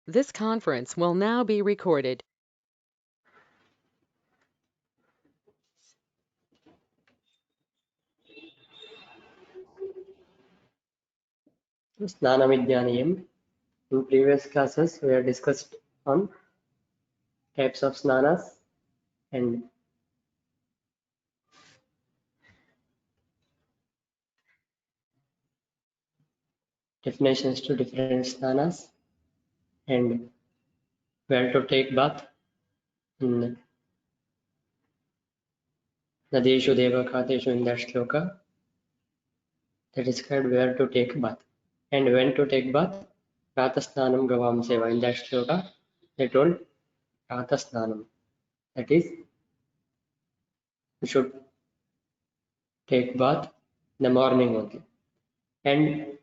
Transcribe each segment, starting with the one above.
This conference will now be recorded. Snana Vidyanayam. In previous classes, we have discussed on types of snanas and definitions to different snanas and where to take bath in Nadeshu Deva Khateshu in that shloka. They described where to take bath and when to take bath. Pratasnanam Gavam Seva in that shloka. They told Pratasnanam. That is, you should take bath in the morning only. And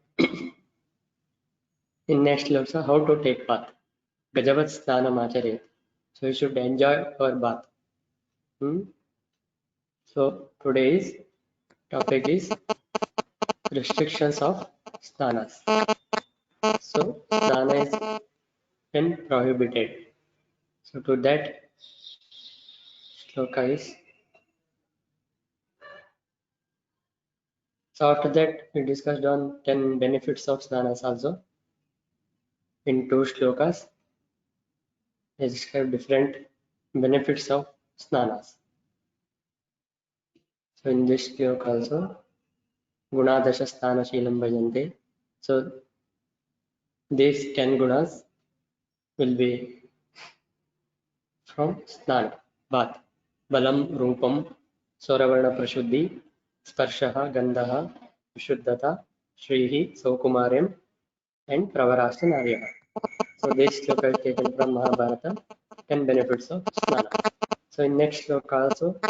in next shloka, how to take bath. Gajavat Snanam Acharet. So you should enjoy our bath. So today's topic is restrictions of snanas. So snana is been prohibited. So to that shloka is. So after that we discussed on 10 benefits of snanas also. In 2 shlokas, they describe different benefits of snanas. So in this shloka also, Gunadasha Snana Shilam Bhajante. So these 10 gunas will be from snana, bath. Balam, Rupam, Soravarna Prashuddhi, Sparshaha, Gandhaha, Vishuddhata, Shrihi, Saukumaryam, and Pravarasta Naryaha. So this shloka is taken from Mahabharata, 10 benefits of snana. So in next shloka also,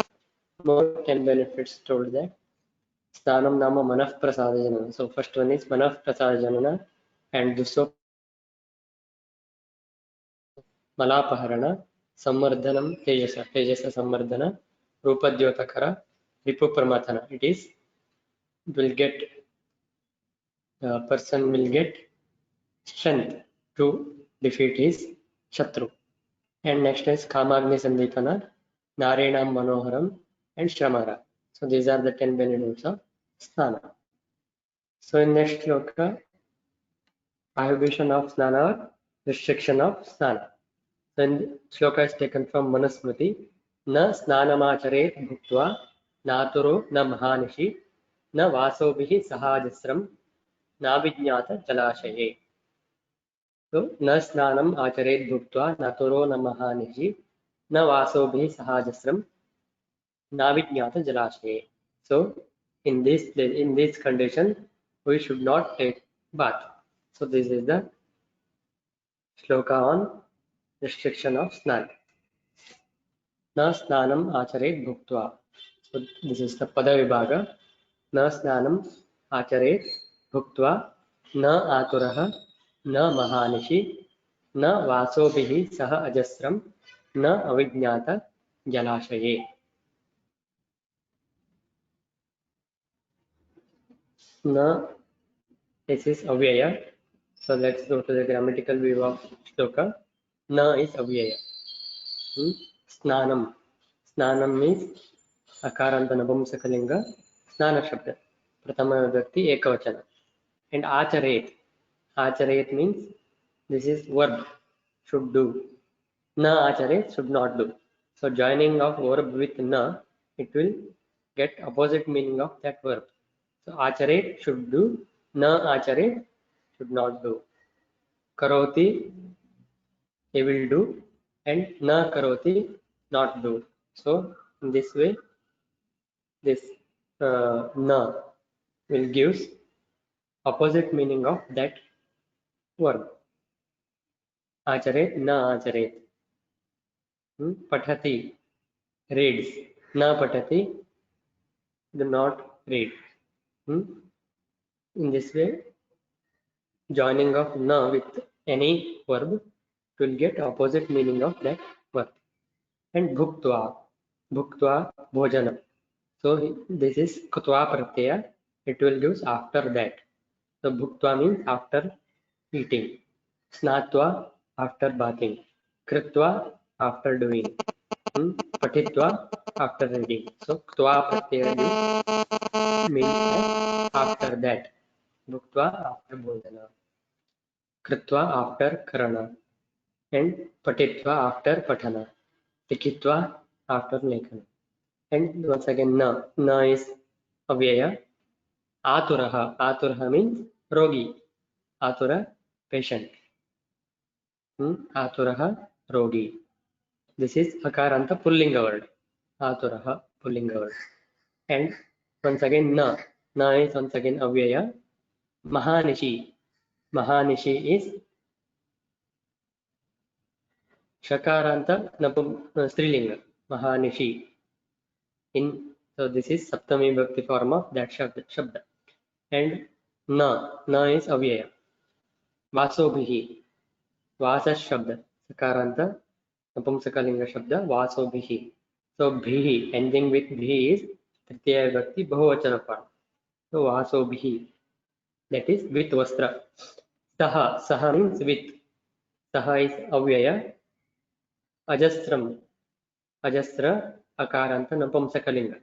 more 10 benefits told that Snanam Nama Manah Prasadajana. So first one is Manah Prasadajana, and Dusso Malapaharana, Sammardhanam Tejasa, Tejasa Sammardhana, Rupadyotakara, Ripupramatana. It is, will get, the person will get strength to defeat his Shatru. And next is Kamagni Sandipana, Narenam Manoharam, and Shramara. So these are the 10 benefits of Snana. So in next shloka, prohibition of Snana or restriction of Snana. Then shloka is taken from Manusmriti. Na snanamacharet bhuktva naturo na mahanishi na vasobhihi sahajasram na vijñata jalashaye. So na snanam acharet bhuktva naturo na mahanishi na vasobhihi sahajasram na vijñata jalashaye. So in this condition, we should not take bath. So this is the shloka on restriction of snan. Na snanam acharet bhuktva. So this is the pada vibhaga. Na snanam acharet bhuktva na aturaha na mahanishi na vasobhihi saha ajasram na avijñata jalashaye. Na, this is avyaya. So let's go to the grammatical view of shloka. Na is avyaya. Snanam. Snanam means akaranta napumsakalinga snana shabda. Pratama vibhakti ekavachana. And acharet. Acharet means this is verb, should do. Na acharet, should not do. So joining of verb with na, it will get opposite meaning of that verb. So acharet, should do. Na acharet, should not do. Karoti, he will do. And na karoti, not do. So in this way, this na will gives opposite meaning of that verb. Acharet, na acharet. Patati, reads. Na patati, do not read. In this way, joining of na with any verb will get opposite meaning of that verb. And bhuktva, bhuktva bhojana. So this is kutva pratyaya. It will use after that. So bhuktva means after eating. Snatva after bathing, kritva after doing, patitva after reading. So tva pratyaya means after that, bhuktva after bhojana, kritva after karana, and patitva after patana, likhitva after lekhana. And once again, na is avyaya. Aturaha means rogi, atura patient, aturaha rogi. This is akaranta pullinga word, aturaha pullinga word. And once again, na is once again avyaya. Mahanishi is shakaranta strilinga, mahanishi. So this is saptami bhakti form of that shabda. And na is avyaya. Vasobhihi, vasa shabda, sakaranta napumsakalinga shabda, vasobhihi. So bhihi, ending with bhi is tritiya vibhakti bahuvachana form. So vasobhihi, that is with vastra. Saha means with. Saha is avyaya. Ajastra akaranta napumsakalinga,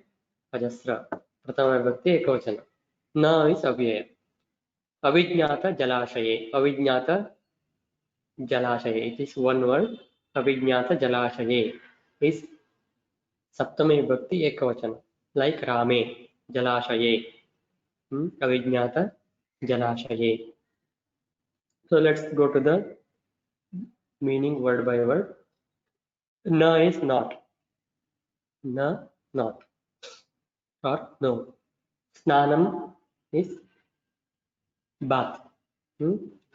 ajastra prathama vibhakti ekavachana. Na is avyaya. Avijñata jalashaye, it is one word. Avijñata jalashaye is saptami vibhakti ekavachana, like rame jalashaye, avijñata jalashaye. So let's go to the meaning word by word. Na is not, not or no. Snanam is bath.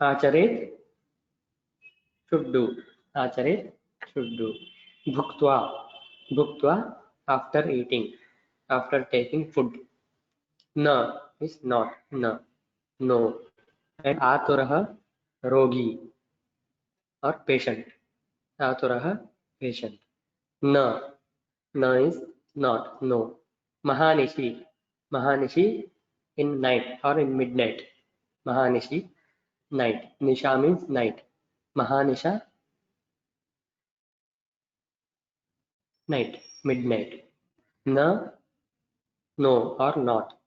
Acharet should do, acharet should do. Bhuktva after eating, after taking food. Na is not, no. And aturaha rogi or patient, aturaha patient. Na is not, no. Mahanishi in night or in midnight. Mahanishi, night. Nisha means night. Mahanisha, night, midnight. Na, no or not.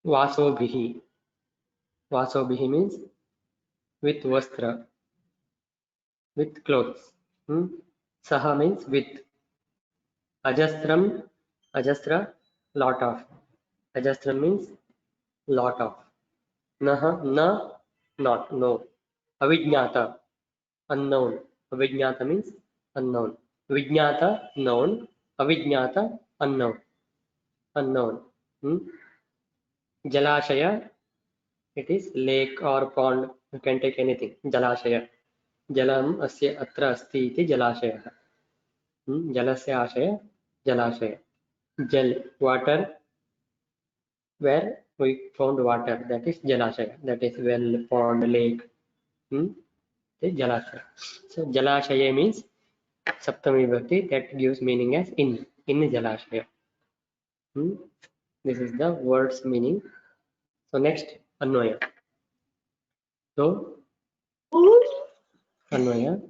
Vasobhihi means with vastra, with clothes. Saha means with. Ajastra, lot of. Ajastram means lot of. Naha, not, no. Avijñata, unknown. Avijñata means unknown. Vijñata, known. Avijñata, unknown. Jalashaya, it is lake or pond. You can take anything. Jalashaya. Jalam asya atra asti iti jalashaya. Jalasya ashaya, jalashaya. Jal, water, where we found water, that is jalashaya. That is well, pond, lake. Jalashaya. So jalashaya means saptami vibhakti, that gives meaning as in jalashaya. This is the word's meaning. So next, anvaya. So anvaya.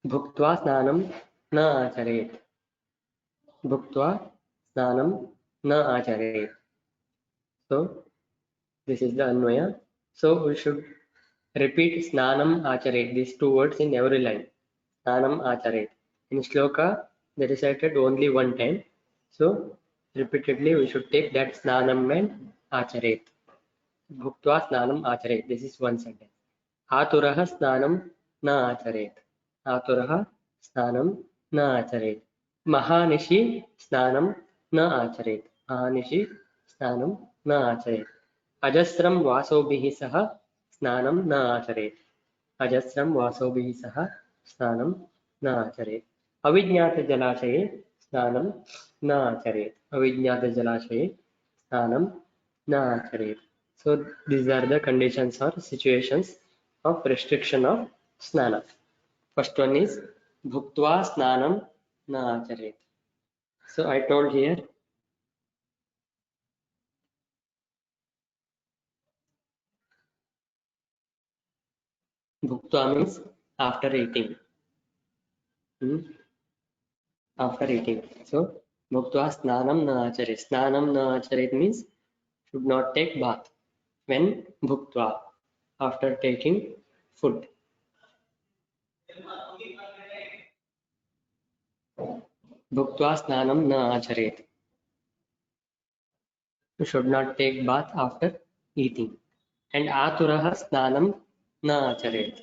Bhuktva snanam na acharet. Bhuktva snanam na acharet. So this is the anvaya. So we should repeat snanam acharet, these two words in every line. Snanam acharet. In shloka, they recited only one time. So repeatedly we should take that snanam and acharet. Bhuktva snanam acharet. This is one sentence. Aturaha snanam na acharet. Aturaha snanam na acharet. Mahanishi snanam na acharet. Mahanishi snanam na acharet. Ajasram vasobhihi saha snanam na acharet. Ajasram vasobhihi saha snanam na acharet. Avijñata jalashaye snanam na acharet. Avijñata jalashaye snanam na acharet. So these are the conditions or situations of restriction of snana. First one is bhuktva snanam na acharet. So I told here Bhuktva means after eating. After eating. So bhuktva snanam na acharet. Snanam na acharet means should not take bath. When bhuktva, after taking food. Bhuktva snanam na acharet. You should not take bath after eating. And aturaha snanam na acharet.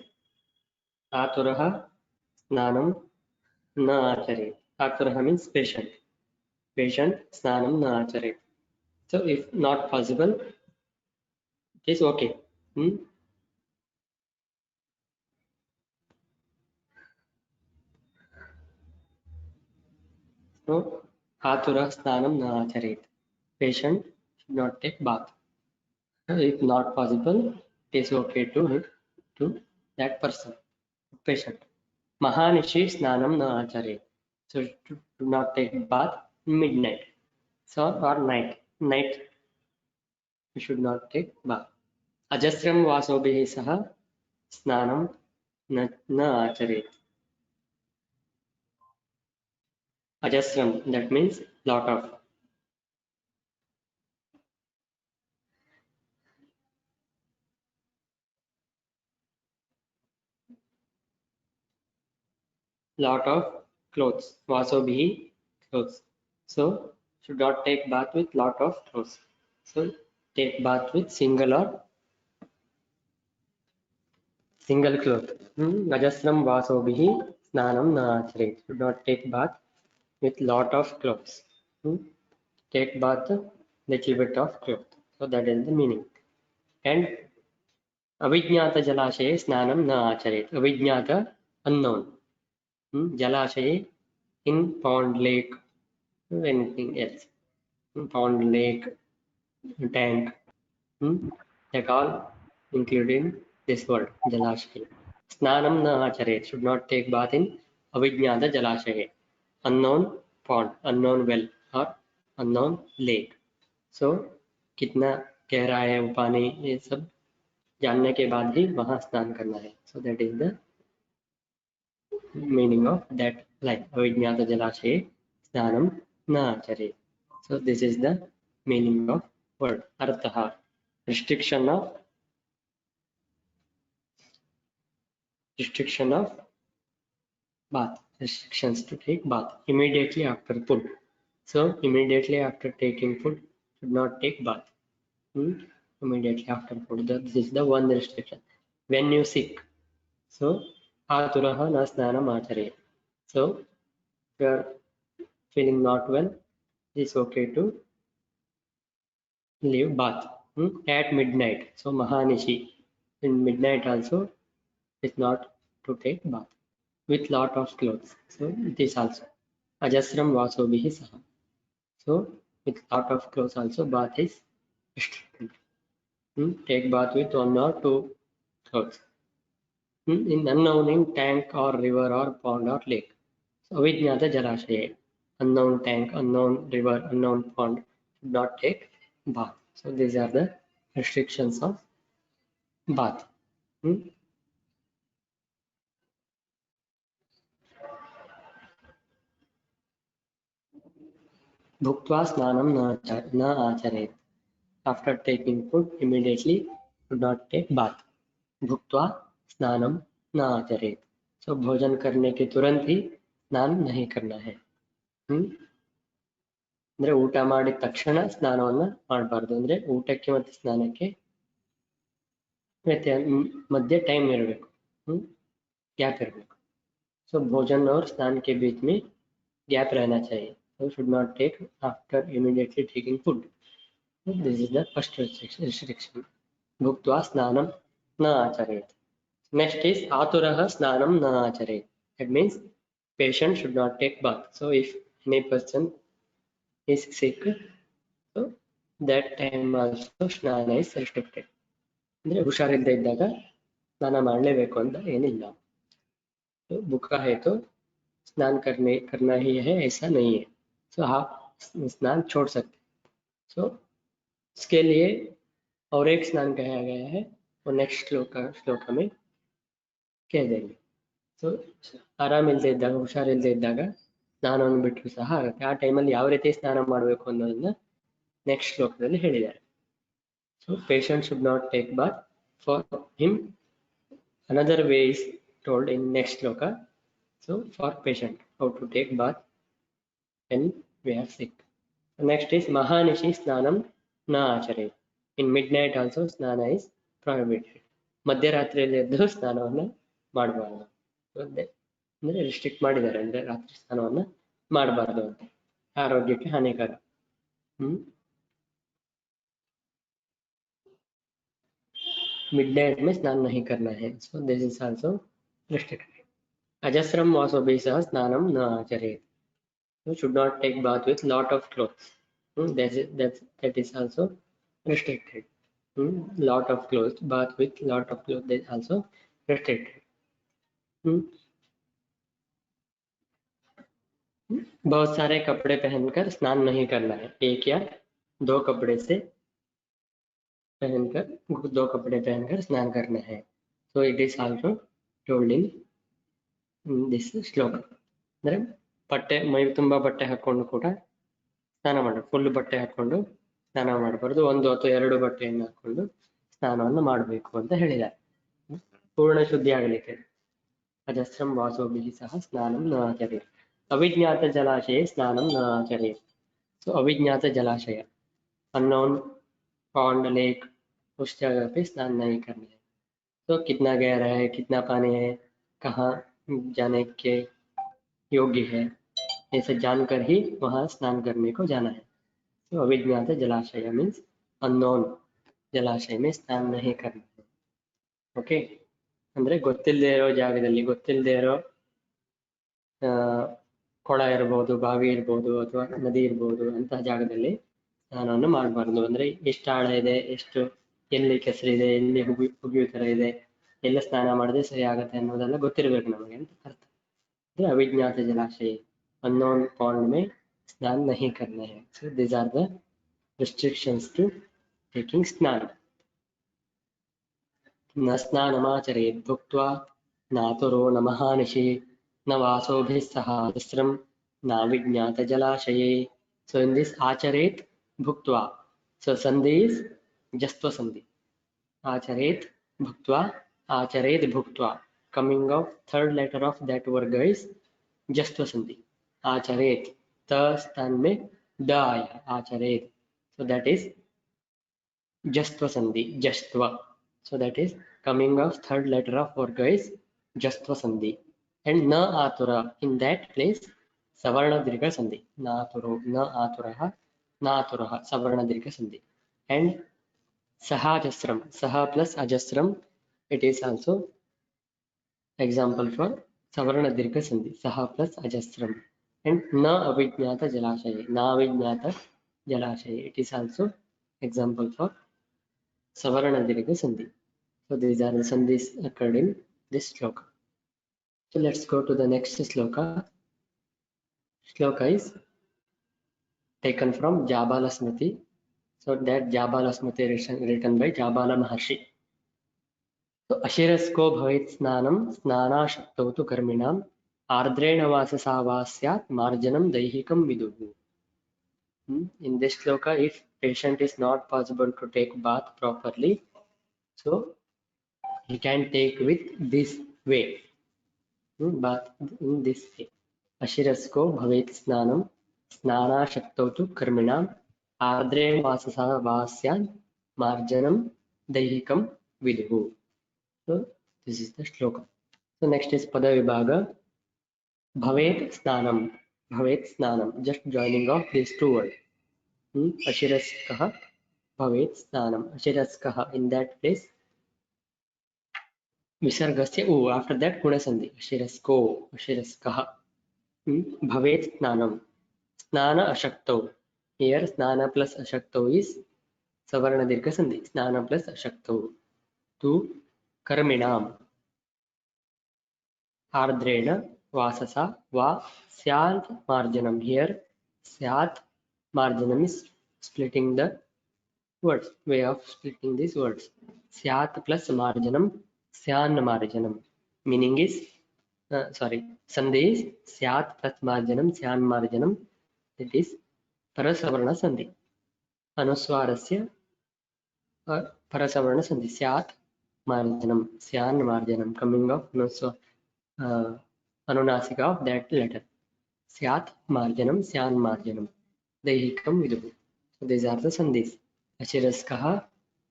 Aturaha snanam na acharet. Aturaha means patient. Patient snanam na acharet. So if not possible, it is okay. So atura snanam na acharet. Patient should not take bath. If not possible, it is okay to that person, patient. Mahanishi snanam na acharet. So do not take bath midnight. So or night. Night you should not take bath. Ajasram vasobhihi saha snanam na acharet. Ajasram, that means lot of. Lot of clothes. Vasobhihi, clothes. So should not take bath with lot of clothes. So take bath with single or single cloth. Ajasram vasobhihi snanam na acharet. Should not take bath with lot of clothes. Take bath little bit of cloth. So that is the meaning. And अविज्ञात जलाशये स्नानं न आचरेत्. अविज्ञात, unknown. Jalashaye, in pond, lake, anything else. Pond, lake, tank. That all included in this word, Jalashaye. Snanam na acharet. Should not take bath in avignata jalashaye. Unknown pond, unknown well or unknown lake. So कितना गहरा है वो पानी, ये सब जानने के बाद ही वहां स्नान करना है. So that is the meaning of that line. Avignata jalashaye snanam na acharet. So this is the meaning of word. Arthaha, restriction of bath. Restrictions to take bath immediately after food. So immediately after taking food, should not take bath. Immediately after food. This is the one restriction. When you sick, so aturaha na snanam acharet. So if you are feeling not well, it is okay to leave bath at midnight. So mahanishi, in midnight also is not to take bath with lot of clothes. So this also ajasram vasobhihi saha. So with lot of clothes also bath is restricted. Take bath with one or two clothes. In unknown, in tank or river or pond or lake. So avignata jalashaye, unknown tank, unknown river, unknown pond, should not take bath. So these are the restrictions of bath. Bhuktva snanam na acharet. After taking food, immediately do not take bath. Bhuktva snanam na acharet. So भोजन करने के तुरंत ही स्नान नहीं करना है. ಅಂದ್ರೆ ಊಟ ಮಾಡಿದ ತಕ್ಷಣ ಸ್ನಾನವನ್ನ ಮಾಡಬಾರ್ದು. ಅಂದ್ರೆ ಊಟಕ್ಕೆ ಮತ್ತೆ ಸ್ನಾನಕ್ಕೆ मध्य टाइम इरಬೇಕು, गैप इरಬೇಕು. So भोजन और स्नान के बीच में गैप रहना चाहिए. So should not take after immediately taking food. This is the first restriction. Bhuktva snanam na acharet. Next is aturaha snanam na acharet. That means patient should not take bath. So if any person is sick, so that time also snana is restricted. ಅಂದ್ರೆ ಹುಷಾರಿಲ್ಲದೆ ಇದ್ದಾಗ ಸ್ನಾನ ಮಾಡಲೇಬೇಕು ಅಂತ ಏನಿಲ್ಲ. भूखा है तो स्नान करना ही है ऐसा नहीं है. सो आप स्नान छोड़ सकते. सो इसके लिए और एक स्नान कहा गया है, वो नेक्स्ट श्लोक में ಕೇಳಿದೆ. ಸೊ ಆರಾಮಿಲ್ಲದೆ ಇದ್ದಾಗ, ಹುಷಾರಿಲ್ಲದೆ ಇದ್ದಾಗ ಸ್ನಾನವನ್ನು ಬಿಟ್ಟರು ಸಹ ಆಗುತ್ತೆ. ಆ ಟೈಮಲ್ಲಿ ಯಾವ ರೀತಿ ಸ್ನಾನ ಮಾಡಬೇಕು ಅನ್ನೋದನ್ನ ನೆಕ್ಸ್ಟ್ ಶ್ಲೋಕದಲ್ಲಿ ಹೇಳಿದ್ದಾರೆ. So patient should not take Baat. For him another way is told in next shloka. So for patient, how to take bath when we are sick. Next is Mahanishi Snanam na achare. In midnight also snana is prohibited. ಮಧ್ಯರಾತ್ರಿಯಲ್ಲಿ ಎದ್ದು ಸ್ನಾನವನ್ನು ಮಾಡಬಾರದು. ಅಂದ್ರೆ restrict ಮಾಡಿದ್ದಾರೆ, ಅಂದ್ರೆ ರಾತ್ರಿ ಸ್ನಾನವನ್ನ ಮಾಡಬಾರದು ಅಂತ, ಆರೋಗ್ಯಕ್ಕೆ ಹಾನಿಕರ. midnight में स्नान नहीं करना है. So this is also restricted. Ajasram vasobi sah snanam na acharet. You should not take bath with lot of clothes. That is also restricted. Lot of clothes, bath with lot of clothes, that is also restricted. बहुत सारे कपड़े पहनकर स्नान नहीं करना है. एक या दो कपड़े पहनकर स्नान करना है. So it is also told in this ಶ್ಲೋಕ. ಅಂದ್ರೆ ಬಟ್ಟೆ, ಮೈ ತುಂಬಾ ಬಟ್ಟೆ ಹಾಕೊಂಡು ಕೂಡ ಸ್ನಾನ ಮಾಡಬೇಕು. ಫುಲ್ ಬಟ್ಟೆ ಹಾಕೊಂಡು ಸ್ನಾನ ಮಾಡಬಾರ್ದು, ಒಂದು ಅಥವಾ ಎರಡು ಬಟ್ಟೆಯನ್ನು ಹಾಕೊಂಡು ಸ್ನಾನವನ್ನು ಮಾಡಬೇಕು ಅಂತ ಹೇಳಿದ್ದಾರೆ, ಪೂರ್ಣ ಶುದ್ಧಿ ಆಗಲಿಕ್ಕೆ. ಅಜಸ್ರಂ ವಾಸೋಭಿಃ ಸಹ ಸ್ನಾನಂ ನ ಆಚರೇತ್. अविज्ञात जलाशय स्नानम न आचरेत. तो अविज्ञात जलाशय, अननोन पॉन्ड, लेक, उस जगह पे स्नान नहीं करना है. तो कितना गहरा है, कितना पानी है, कहाँ जाने के योग्य है, ऐसे जानकर ही वहाँ स्नान करने को जाना है. तो अविज्ञात जलाशय मीन्स अननोन जलाशय में स्नान नहीं करना है. ओके, ಅಂದ್ರೆ ಗೊತ್ತಿಲ್ಲದೆ ಇರೋ ಜಾಗದಲ್ಲಿ, ಗೊತ್ತಿಲ್ಲದೆ ಇರೋ ಕೊಳ ಇರ್ಬೋದು, ಬಾವಿ ಇರ್ಬೋದು, ಅಥವಾ ನದಿ ಇರ್ಬೋದು, ಅಂತಹ ಜಾಗದಲ್ಲಿ ಸ್ನಾನವನ್ನು ಮಾಡಬಾರ್ದು. ಅಂದ್ರೆ ಎಷ್ಟು ಆಳ ಇದೆ, ಎಷ್ಟು ಎಲ್ಲಿ ಕೆಸರಿದೆ, ಎಲ್ಲಿ ಹುಗಿಯೋ ತರ ಇದೆ, ಎಲ್ಲ ಸ್ನಾನ ಮಾಡಿದ್ರೆ ಸರಿ ಆಗತ್ತೆ ಅನ್ನೋದೆಲ್ಲ ಗೊತ್ತಿರಬೇಕು ನಮಗೆ ಅಂತ ಅರ್ಥ. ಅಂದ್ರೆ ಅವಿಜ್ಞಾತ ಜಲಾಶಯ, unknown pond में स्नान नहीं करना है. So these are the restrictions to taking स्नान. न स्नानमाचरेत् भुक्त्वा नातुरो न महानिशि न वासोभिः सह आजस्रं नाविज्ञात जलाशये. So in this acharet bhuktva, so sandhi is jastva sandhi. Acharet bhuktva, acharet bhuktva, coming of third letter of that word is jastva sandhi. Acharet, ta स्थान में the आया, acharet, so that is jastva sandhi, jastva. So that is coming of third letter of word is jastva sandhi. And na atura, in that place savarna dirgha sandhi. Na aturo, na aturaha, na aturaha, savarna dirgha sandhi. And saha ajasram, saha plus ajasram, it is also example for savarna dirgha sandhi, saha plus ajasram. And na avijnata jalashaya, na avijnata jalashaya, it is also example for savarna dirgha sandhi. So these are the sandhis occurred in this shloka. So let's go to the next shloka. Shloka is taken from Jabala Smriti. So that Jabala Smriti written by Jabala Maharshi. So Ashirasko bhavet snanam snana shakto tu karminam ardrena vasasa vasyat marjanam daihikam viduhu. In this shloka, if patient is not possible to take bath properly, so he can take with this way, bath in this way. Ashirasko bhavet snanam snana shakto tu karminam ardrena vasasa vasyat marjanam daihikam viduhu. So this is the shloka. So next is pada vibhaga. Bhavet snanam, just joining of these two words. Ashiraskaha, bhavet snanam, ashiraskaha, in that place visargasya u, after that guna sandhi, ashirasko, ashiraskaha. Bhavet snanam, snana ashakto, here snana plus ashakto is savarna dirgha sandhi, snana plus ashakto. Tu karminam ardrena vasasa va syat marjanam, here syat marjanam is splitting the words, way of splitting these words. Syat plus marjanam, syan marjanam. meaning is sandhi is syat plus marjanam syan marjanam. It is parasavarna sandhi. Anuswarasya parasavarna sandhi syat marjanam syan marjanam, coming of anunasika of that letter. Syat marjanam syan marjanam daihikam viduhu. So these are the sandhis. Ashiraskaha,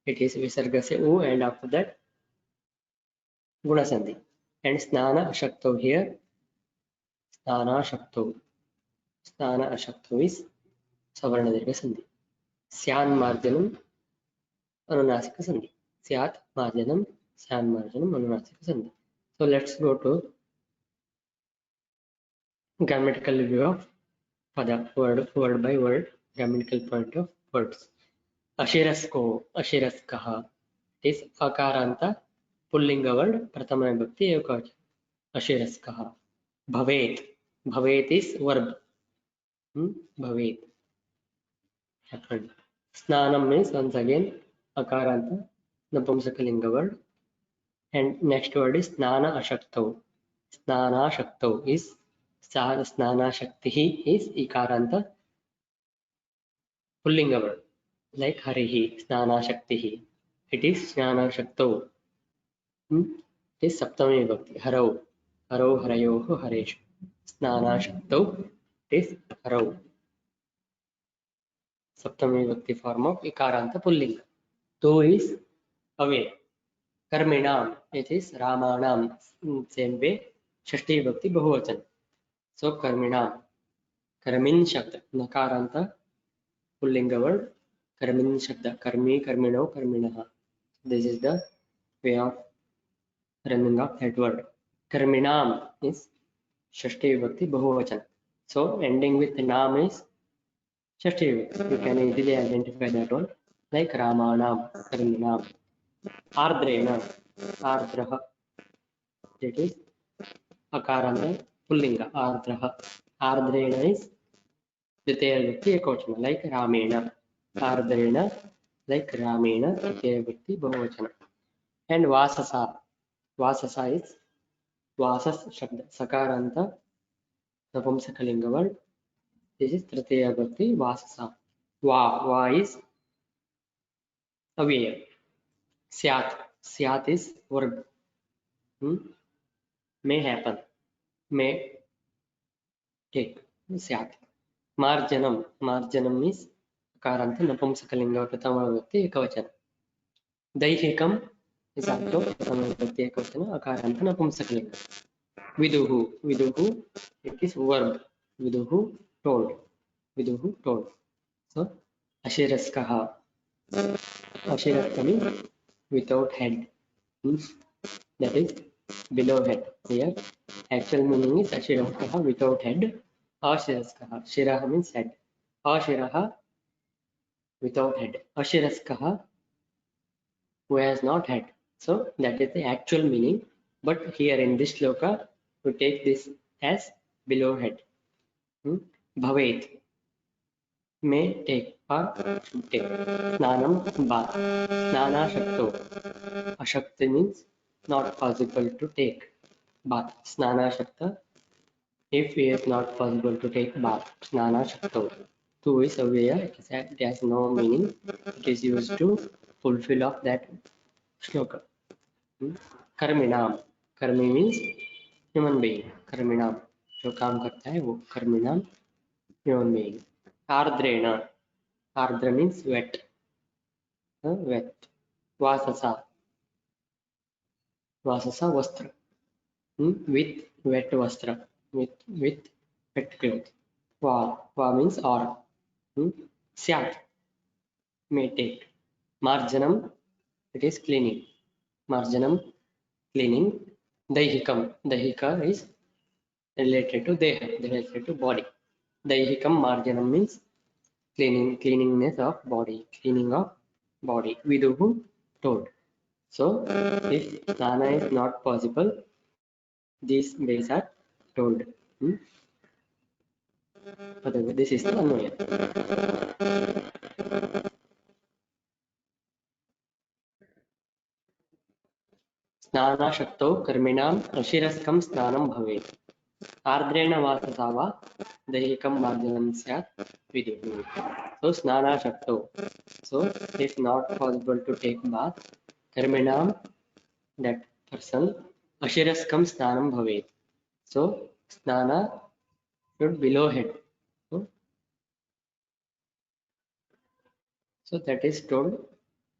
it is visarga se u, and after that guna sandhi. And snana ashakto here, snana ashakto is savarna dirgha sandhi. Syan marjanam anunasika sandhi. Syat marjanam syan marjanam anunasika sandhi. So let's go to grammatical review of pada, word by word, grammatical point of words. Ashirasko, ashiraskaha is akaranta pullinga word, prathama vibhakti ekavachana. Ashiraskaha. Bhavet, bhavet is verb. Bhavet, happened. Snanam means once again akaranta napumsakalinga word, and next word is snana ashakto. Snana shakto is snana shaktihi is ikaranta pullinga word, like harihi snana shaktihi. It is snana shakto. It is saptami vibhakti. Harau, harau harayoho hareshu. Snana shakto, it is harau. Saptami vibhakti form of ikaranta pullinga. Tu is away. Karminam, it is ramanam. Same way, shashti vibhakti bahuvachan. So karminam. Karmin shabda, nakaranta pullinga word. Karmin shabda, karmi, karmino, karminaha. This is the way of running of that word. Karminam is shashti vibhakti bahuvachan. So ending with nam is shashti vibhakti. You can easily identify that one, like ramanam, karminam. Ardrena, ardraha. That is akaranta pullinga, ardraha. Ardrena is द्वितीय विभक्ति एकवचन, like ramena. Ardrena, like ramena, द्वितीय विभक्ति बहुवचन. And vasasa, vasasa is vasas shabda, sakaranta napumsakalinga word. This is tritiya vibhakti vasasa. Va is avyaya. Syat, syat is verb. May happen, may take, syat. Marjanam, marjanam is akaranta napumsakalinga prathama vibhakti ekavachana. Daihikam is also prathama vibhakti ekavachana, akaranta napumsakalinga. Viduhu, viduhu, it is verb. Viduhu, told. Viduhu, told. So ashiraskaha, ashiraska means without head. That is below head. Here actual meaning is ashiraskaha, without head. Ashiraskaha, shiraha means head. Ashiraha, without head. Ashiraskaha, who has not had. So that is the actual meaning. But here in this shloka, we take this as below head. Bhavet, may take or should take. Snanam, bath. Snana shakto. Ashakti means not possible to take bath. Snana shakta, if it is not possible to take bath. Snana shakto. Tu is avyaya, it has no meaning. It is used to fulfill of that shloka. कर्मिणाम, कर्मी means human being. कर्मिणाम जो काम करता है वो कर्मिणाम, human being. आर्द्रेण, आर्द्र means wet, wet. वाससा, वाससा वस्त्र, विथ वेट वस्त्र, विथ वेट क्लोथ. वा मीन्स और. स्यात्, may take. Marjanam, it is cleaning. Marjanam, cleaning. Daihikam, daihika is related to deha, related to body. Daihikam marjanam means cleaningness of body, cleaning of body. Viduhu, told. So if snana is not possible, these ways are told. This is the anvaya. स्नानाशक्तौ कर्मिणाम् अशिरस्कं स्नानं भवेत् आर्द्रेण वाससा वा दैहिकं मार्जनं स्यात् विदुः. So स्नानाशक्तौ, so if not possible to take bath, कर्मिणां, that person, ashiraskam snanam bhavet, so snana should below head. So that is told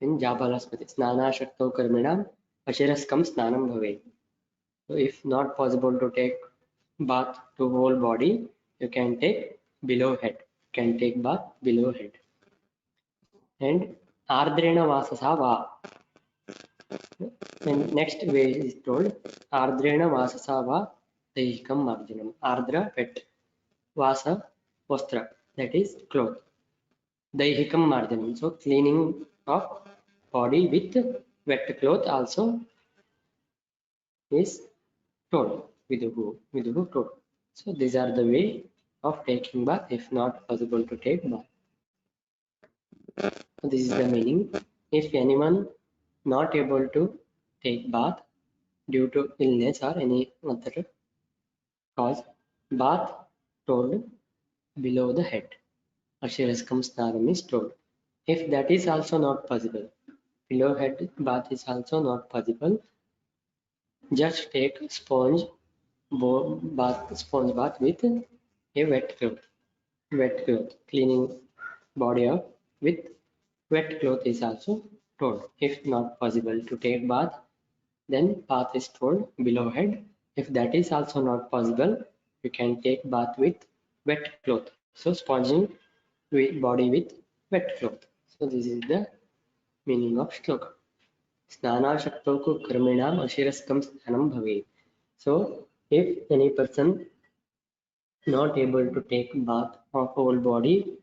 in Jabalaspati. Snana shakto karminam ashiraskam snanam bhavet. So if not possible to take bath to whole body, you can take below head. You can take bath below head. And ardrena vasasa va. And next way is told ardrena vasasa va daihikam marjanam. Ardra wet, vasa vastra, that is cloth. Daihikam marjanam, so cleaning of body with wet cloth also is told. Viduhu told. So these are the way of taking bath if not possible to take bath. So this is the meaning. If anyone not able to take bath due to illness or any other cause, bath told below the head. Ashiraskam snanam is told. If that is also not possible, below head bath is also not possible, just take sponge bath with a wet cloth. Cleaning body up with wet cloth is also told. If not possible to take bath, then bath is told below head. If that is also not possible, you can take bath with wet cloth. So sponging body with wet cloth. So this is the meaning of shloka. स्नानाशक्तौ कर्मिणाम् अशिरस्कं स्नानं भवेत्. So if any person not able to take bath of whole body,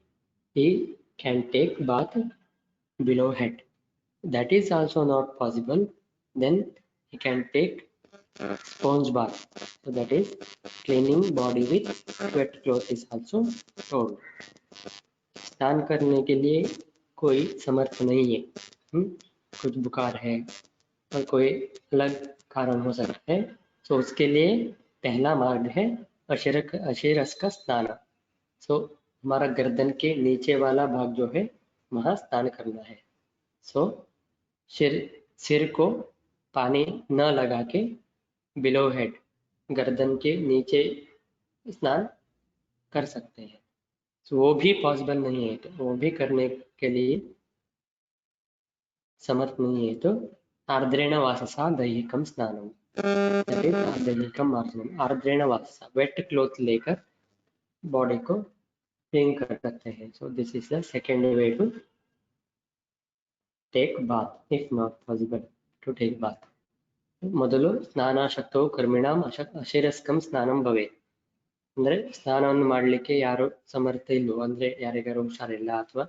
he can take bath below head. That is also not possible, then he can take sponge bath. So that is cleaning body with wet cloth is also told. स्नान करने के लिए कोई समर्थ नहीं है, कुछ बुखार है और कोई अलग कारण हो सकता है, तो उसके लिए पहला मार्ग है अशिरस का स्नान. सो हमारा गर्दन के नीचे वाला भाग जो है वहां स्नान करना है. सो सिर को पानी न लगा के बिलो हेड गर्दन के नीचे स्नान कर सकते हैं. तो वो भी पॉसिबल नहीं है, तो वो भी करने के लिए समर्थ नहीं है, तो आर्द्रेण वाससा दैहिकम स्नानम, दैट इज दैहिकम मार्जनम. आर्द्रेण वाससा, वेट क्लोथ लेकर बॉडी को क्लीन कर सकते हैं. So this is the second way to take bath if not possible to take bath. ಮೊದಲು ಸ್ನಾನಾಶಕ್ತವು ಕರ್ಮಿಣಾಂ ಅಶಿರಸ್ಕಂ ಸ್ನಾನಂ ಭವೇತ್. ಅಂದ್ರೆ ಸ್ನಾನವನ್ನು ಮಾಡಲಿಕ್ಕೆ ಯಾರು ಸಮರ್ಥ ಇಲ್ವೋ, ಅಂದ್ರೆ ಯಾರಿಗಾರು ಹುಷಾರಿಲ್ಲ ಅಥವಾ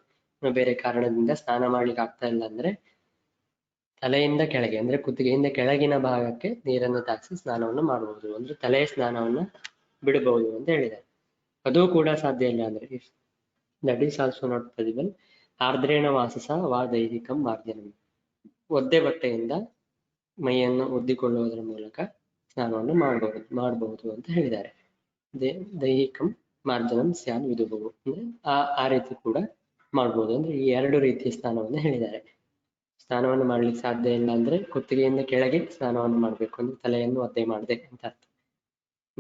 ಬೇರೆ ಕಾರಣದಿಂದ ಸ್ನಾನ ಮಾಡ್ಲಿಕ್ಕೆ ಆಗ್ತಾ ಇಲ್ಲ ಅಂದ್ರೆ ತಲೆಯಿಂದ ಕೆಳಗೆ ಅಂದ್ರೆ ಕುತ್ತಿಗೆಯಿಂದ ಕೆಳಗಿನ ಭಾಗಕ್ಕೆ ನೀರನ್ನು ತಾಗಿಸಿ ಸ್ನಾನವನ್ನು ಮಾಡಬಹುದು, ಅಂದ್ರೆ ತಲೆಯ ಸ್ನಾನವನ್ನ ಬಿಡಬಹುದು ಅಂತ ಹೇಳಿದ್ದಾರೆ. ಅದು ಕೂಡ ಸಾಧ್ಯ ಇಲ್ಲ ಅಂದ್ರೆ if that is also not possible, ಆರ್ದ್ರೇಣ ವಾಸಸ ವಾ ದೈಹಿಕಂ ಮಾರ್ಜನಂ, ಒದ್ದೆ ಬಟ್ಟೆಯಿಂದ ಮೈಯನ್ನು ಒದ್ದಿಕೊಳ್ಳುವುದರ ಮೂಲಕ ಸ್ನಾನವನ್ನು ಮಾಡಬಹುದು ಅಂತ ಹೇಳಿದ್ದಾರೆ. ದೈಹಿಕಂ ಮಾರ್ಜನಂ ಸ್ಯಾನ್ ವಿದುಹು, ಅಂದ್ರೆ ಆ ರೀತಿ ಕೂಡ ಮಾಡ್ಬೋದು. ಅಂದ್ರೆ ಈ ಎರಡು ರೀತಿಯ ಸ್ನಾನವನ್ನು ಹೇಳಿದ್ದಾರೆ. ಸ್ನಾನವನ್ನು ಮಾಡ್ಲಿಕ್ಕೆ ಸಾಧ್ಯ ಇಲ್ಲ ಅಂದ್ರೆ ಕುತ್ತಿಗೆಯಿಂದ ಕೆಳಗೆ ಸ್ನಾನವನ್ನು ಮಾಡಬೇಕು, ಅಂದ್ರೆ ತಲೆಯನ್ನು ಒದ್ದೆ ಮಾಡದೆ ಅಂತ ಅರ್ಥ.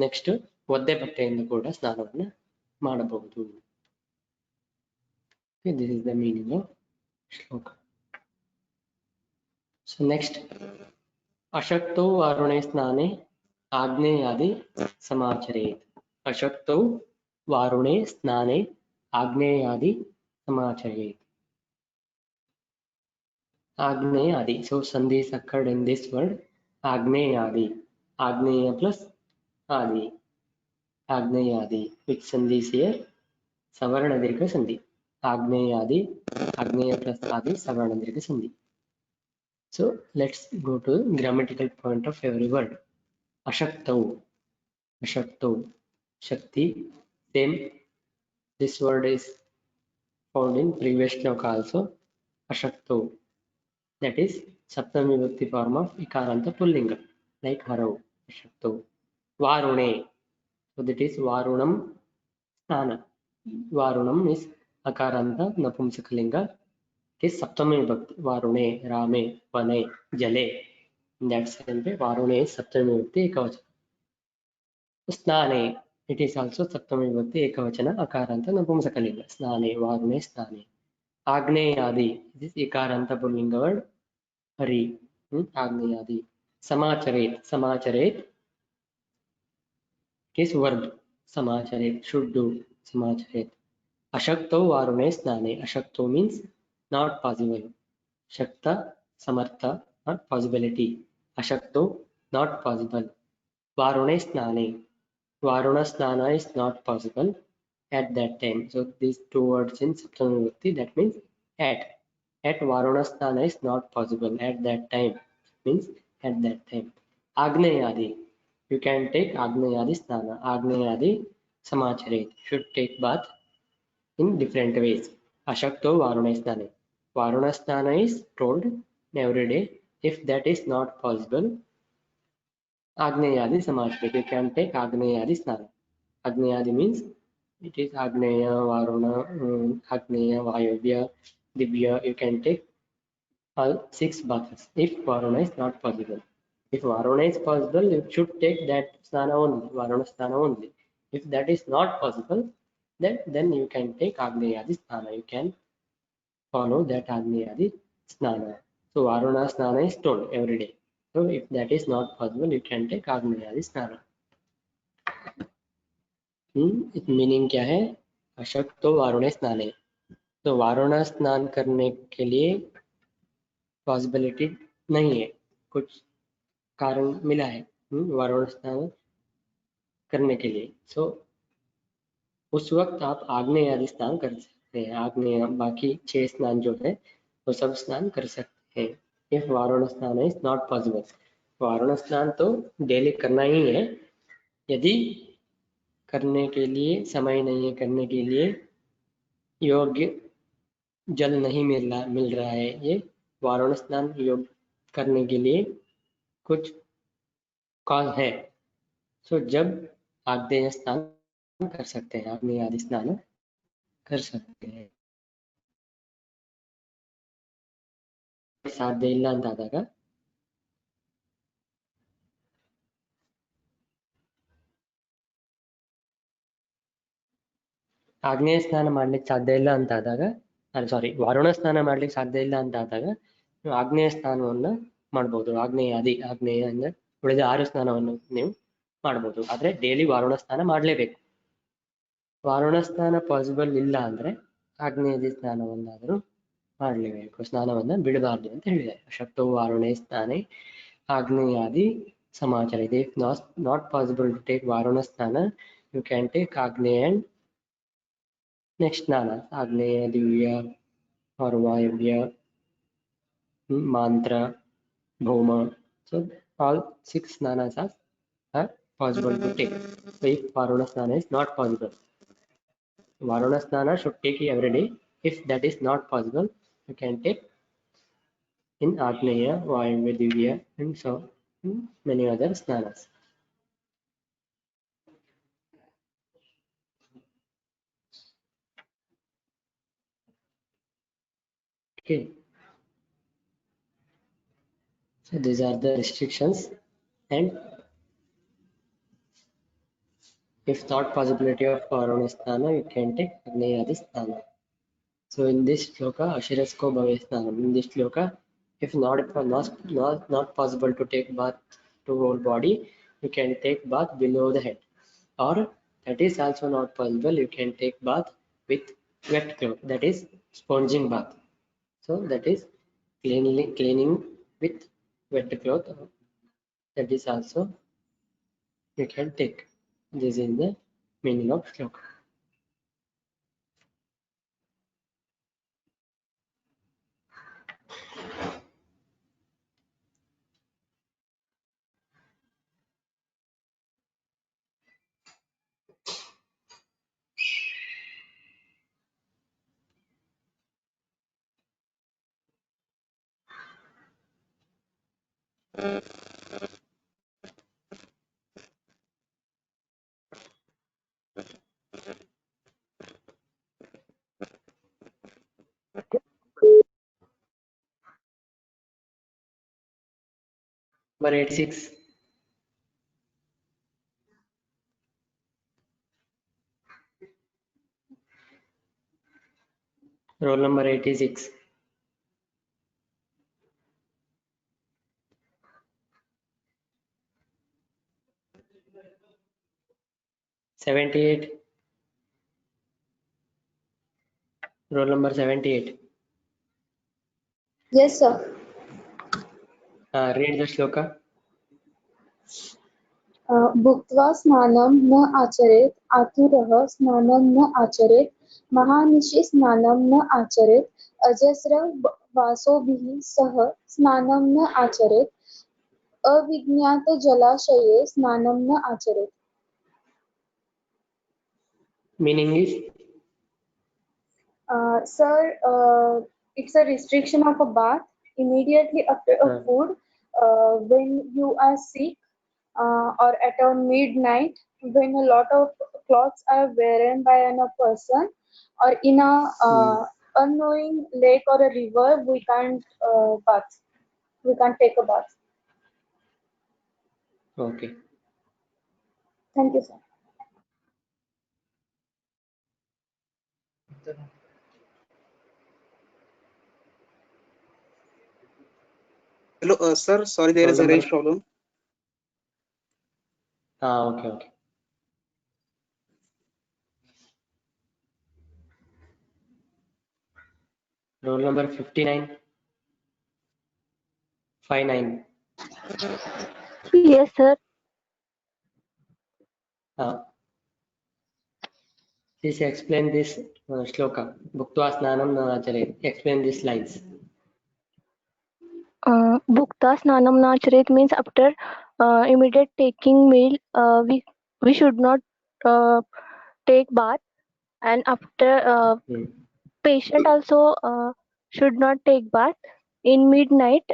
ನೆಕ್ಸ್ಟ್ ಒದ್ದೆ ಬಟ್ಟೆಯಿಂದ ಕೂಡ ಸ್ನಾನವನ್ನ ಮಾಡಬಹುದು. This is the meaning of shloka. So next, ಅಶಕ್ತೌ ವಾರುಣೆ ಸ್ನಾನೆ ಆಗ್ನೇಯಾದಿ ಸಮಾಚರೇತ್. ಅಶಕ್ತೌ ವಾರುಣೆ ಸ್ನಾನೆ ಆಗ್ನೇಯಾದಿ ಸಮಾಚರೇತ್. Agneya, so sandhi is occurred in this word Agneyadi. Agneya plus Adi. Agneyadi. Which sandhi is here? Savarna Dirgha sandhi. Agneyadi. Agneya plus Adi. Savarna Dirgha sandhi. So let's go to grammatical point of every word. Ashaktau. Ashaktau. Shakti. Same. This word is found in previous shloka also. Ashaktau. That is Saptami Vibhakti form of Ikaranta Pullinga, like Harau, Ashakto. Varune. So that is Varunam Snana. Varunam is Akaranta Napumsakalinga. It is Saptami Vibhakti. Varune, Rame, Vane, Jale. In that sense, Varune is Saptami Vibhakti Ekavachana. Snane. It is also Saptami Vibhakti Ekavachana Akaranta Napumsakalinga. Snane, Varune, Snane. Agneyadi. This is Ikaranta Pullinga word. Hari. Agneyadi. Samacharet. Samacharet is verb. Samacharet. Should do. Samacharet. Ashakto Varune Snane. Ashakto means not possible. Shakta, Samartha, or possibility. Ashakto, not possible. Varune Snane. Varuna Snana is not possible at that time. So these two words in Saptami Vibhakti, that means at. At Varuna Snana is not possible at that time. Means at that time. Agneyadi. You can take Agneyadi Snana. Agneyadi Samacharet. Should take bath in different ways. Ashakto Varuna Snane. Varuna Snana is told every day. If that is not possible, Agneyadi Samachrit. You can take Agneyadi Snana. Agneyadi means it is Agneya, Varuna, Agneya, Vayavya, Divya. You can take all 6 baths if Varuna is not possible. If Varuna is possible, you should take that Snana only, Varuna Snana only. If that is not possible, then you can take Agneyadi Snana. You can follow that Agneyadi Snana. So Varuna Snana is told every day. So if that is not possible, you can take Agneyadi Snana. Meaning क्या है? अशक्तो वारुणे स्नाने. तो वारुणा स्नान करने के लिए possibility नहीं है, कुछ कारण मिला है वारुणा स्नान करने के लिए. सो उस वक्त आप आग्नेय आदि स्नान कर सकते हैं. आग्नेय बाकी 6 स्नान जो है वो सब स्नान कर सकते हैं. इफ वारुणा स्नान इज नॉट पॉसिबल. वारुणा स्नान तो डेली करना ही है. यदि करने के लिए समय नहीं है, करने के लिए योग्य जल नहीं मिल रहा है, ये वारुण स्नान योग करने के लिए कुछ कॉज है, सो जब आग्नेय स्नान कर सकते हैं, आग्नेय आदि स्नान कर सकते हैं. ಸಾಧ್ಯ ಇಲ್ಲ ಅಂತಾದಾಗ ಆಗ್ನೇಯ ಸ್ನಾನ ಮಾಡ್ಲಿಕ್ಕೆ ಸಾಧ್ಯ ಇಲ್ಲ ಅಂತಾದಾಗ, ಸಾರಿ, ವಾರುಣ ಸ್ನಾನ ಮಾಡ್ಲಿಕ್ಕೆ ಸಾಧ್ಯ ಇಲ್ಲ ಅಂತಾದಾಗ ನೀವು ಆಗ್ನೇಯ ಸ್ನಾನವನ್ನ ಮಾಡ್ಬೋದು. ಆಗ್ನೇಯ ಅಂದ್ರೆ ಉಳಿದ 6 ಸ್ನಾನವನ್ನು ನೀವು ಮಾಡ್ಬೋದು. ಆದ್ರೆ ಡೈಲಿ ವಾರುಣ ಸ್ನಾನ ಮಾಡ್ಲೇಬೇಕು. ವಾರುಣ ಸ್ನಾನ ಪಾಸಿಬಲ್ ಇಲ್ಲ ಅಂದ್ರೆ ಆಗ್ನೇಯ ಸ್ನಾನವನ್ನಾದರೂ ಮಾಡಲೇಬೇಕು. ಸ್ನಾನವನ್ನ ಬಿಡಬಾರ್ದು ಅಂತ ಹೇಳಿದ್ದಾರೆ. ಶಕ್ತೋ ವಾರುಣೆ ಸ್ನಾನೆ ಆಗ್ನೇಯಾದಿ ಸಮಾಚಾರ ಇದೆ. If not possible to take ವಾರುಣ ಸ್ನಾನ, ಯು ಕ್ಯಾನ್ ಟೇಕ್ ಆಗ್ನೇಯ ಅಂಡ್ ನೆಕ್ಸ್ಟ್ ಸ್ನಾನ. ಆಗ್ನೇಯ, ದಿವ್ಯ, or ವಾಯವ್ಯ, mantra, bhoma. So all 6 snanas are possible to take. So if varuna snana is not possible, varuna snana should take every day. If that is not possible, you can take in agneya, vayavya, divya, and so many other snanas. Okay, so these are the restrictions, and if not possibility of varuna snana, you can take agneyadi snana. So in this shloka, Ashirasko Bhavesnanam. In this shloka, if not possible to take bath to whole body, you can take bath below the head. Or that is also not possible, you can take bath with wet cloth. That is sponging bath. So that is cleaning with wet cloth. That is also you can take. This is the meaning of shloka. Number 86. Roll number 86. '78. Roll number 78. Yes, sir. Read the shloka. भुक्त्वा स्नानं न आचरेत् आतुरः स्नानं न आचरेत् महानिशि स्नानं न आचरेत् अजस्रवासोभिः सह स्नानं न आचरेत् अविज्ञातजलाशये स्नानं न आचरेत्. Meaning is? Sir, it's a restriction of a bath immediately after a food, when you are sick, or at a midnight when a lot of clothes are worn by a person, or in a unknowing lake or a river, we can't bath. We can't take a bath. Okay. Thank you, sir. Hello, sir. Sorry, there Roll is a number. range problem. Okay. Roll number 59. 59. Yes, sir. Please explain this shloka. Bhuktva snanam na acharet. Explain these lines. Bhukta snanam na acharet means after immediate taking meal, we should not take bath, and after patient also should not take bath in midnight.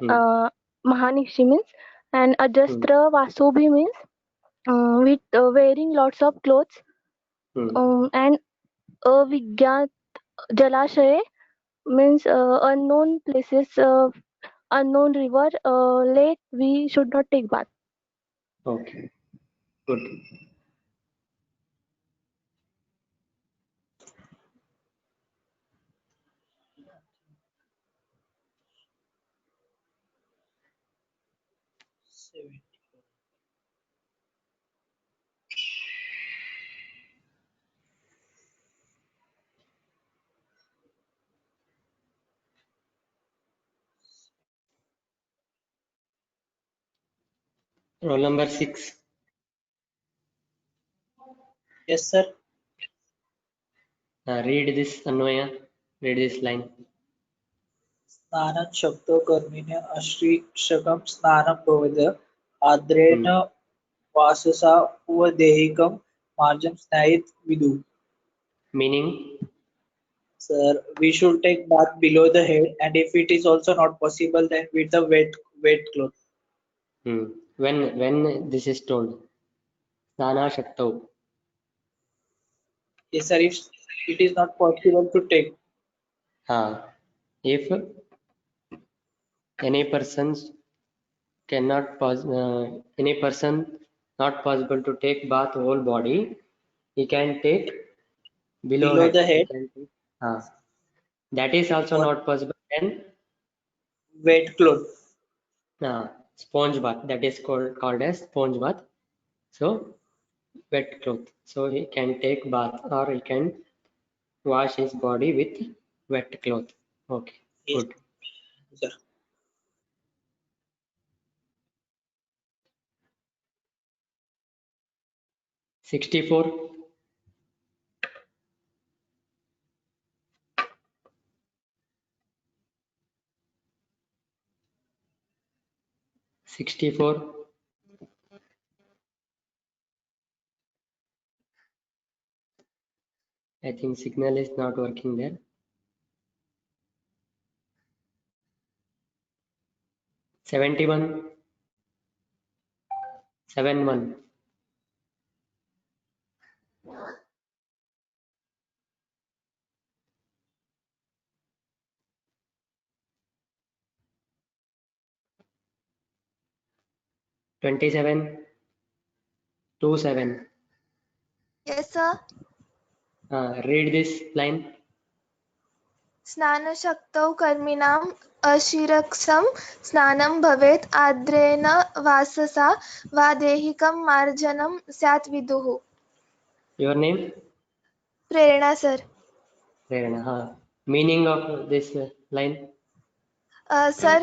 Mahanishti means, and ajastra vasobhi means with wearing lots of clothes, and avigyat jalashaye means unknown places, unknown river, lake, we should not take bath. Okay. Good. Roll number 6. Yes, sir. Read this Anvaya. Read this line. स्नानं शब्दो कर्मिण अश्रीक्षकं स्नानं भवति आर्द्रेण वाससा उपदेहिकं मार्जं स्नायित विदु. Meaning? Sir, we should take bath below the head, and if it is also not possible, then with the wet cloth. When this is told? Snana shaktau. Yes, sir. If it is not possible to take. If any person not possible to take bath whole body, he can take below the head. That is also not possible. Then Wet cloth. Sponge bath. That is called as sponge bath. So wet cloth. So he can take bath, or he can wash his body with wet cloth. Okay. Yes. Good. Sir. 64. 64. I think signal is not working there. 71. 7-1. Twenty-seven, 2-7. Yes, sir. Read this line. स्नानशक्तौ कर्मिणाम् अशिरक्षं स्नानं भवेत् आर्द्रेण वाससा वा दैहिकं मार्जनं स्यात् विदुः. Your name? Prerna sir. Prerana. Meaning of this line? Sir,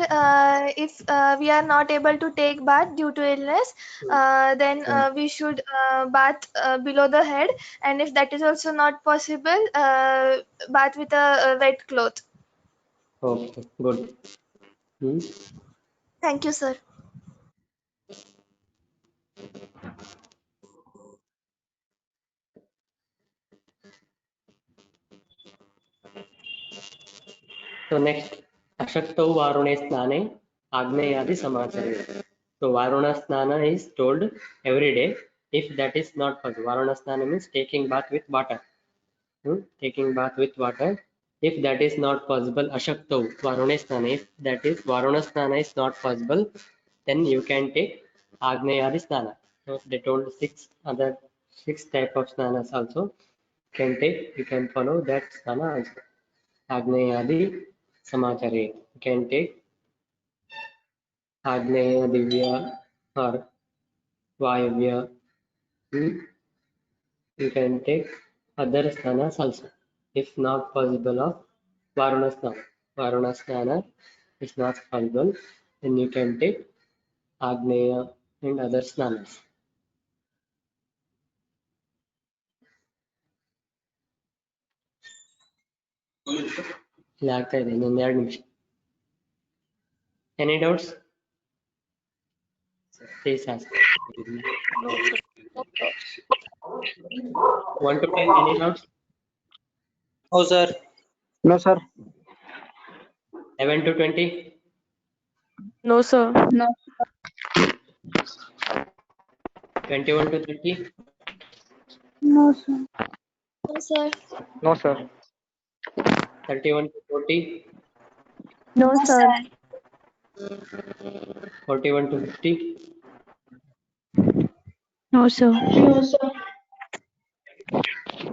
if we are not able to take bath due to illness, then we should bath below the head, and if that is also not possible, bath with a wet cloth. Okay, good. Thank you, sir. So next, Ashaktau Varune Snane Agneyadi Samachare. So Varuna Snana is told every day. If that is not possible, Varuna Snana means taking bath with water. Taking bath with water. If that is not possible, Ashaktau Varune Snana. If that is Varuna Snana is not possible, then you can take Agneyadi Snana. So they told six type of snanas also can take. You can follow that snana also. Agneyadi Samachare. You can take Agneya Divya or Vayavya. You can take other snanas also. If not possible of Varuna Snana. Varuna Snana is not possible, then you can take Agneya and other snanas. ಇಲ್ಲಿ ಆಗ್ತಾ ಇದೆ ಇನ್ನೊಂದು 2 ನಿಮಿಷ. Any doubts? Please ask. Want to take any doubts? No, sir. No, sir. 11 to 20? No, sir. 21 to 30? No, sir. No, sir. No, sir. 31 to 40? No, sir. 41 to 50? No, sir.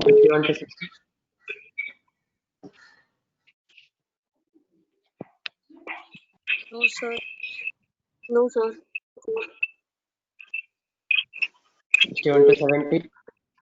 51 to 60? No, sir. No, sir. 61 to 70?